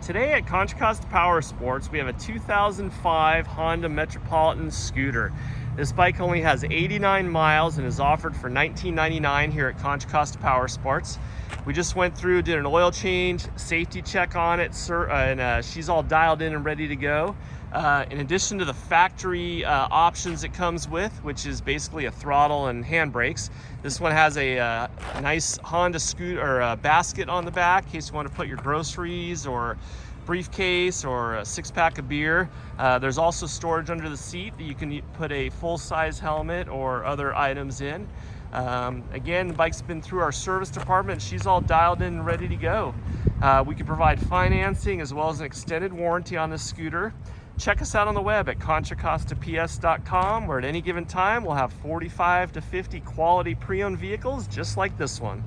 Today at Contra Costa Powersports, we have a 2005 Honda Metropolitan scooter. This bike only has 89 miles and is offered for $19.99 here at Contra Costa Powersports. We just went through, did an oil change, safety check on it, and she's all dialed in and ready to go. In addition to the factory options it comes with, which is basically a throttle and handbrakes, this one has a nice Honda scooter or basket on the back in case you want to put your groceries or briefcase or a six-pack of beer. There's also storage under the seat that you can put a full-size helmet or other items in. Again, the bike's been through our service department. She's all dialed in and ready to go. We can provide financing as well as an extended warranty on this scooter. Check us out on the web at contracostaps.com, where at any given time we'll have 45 to 50 quality pre-owned vehicles just like this one.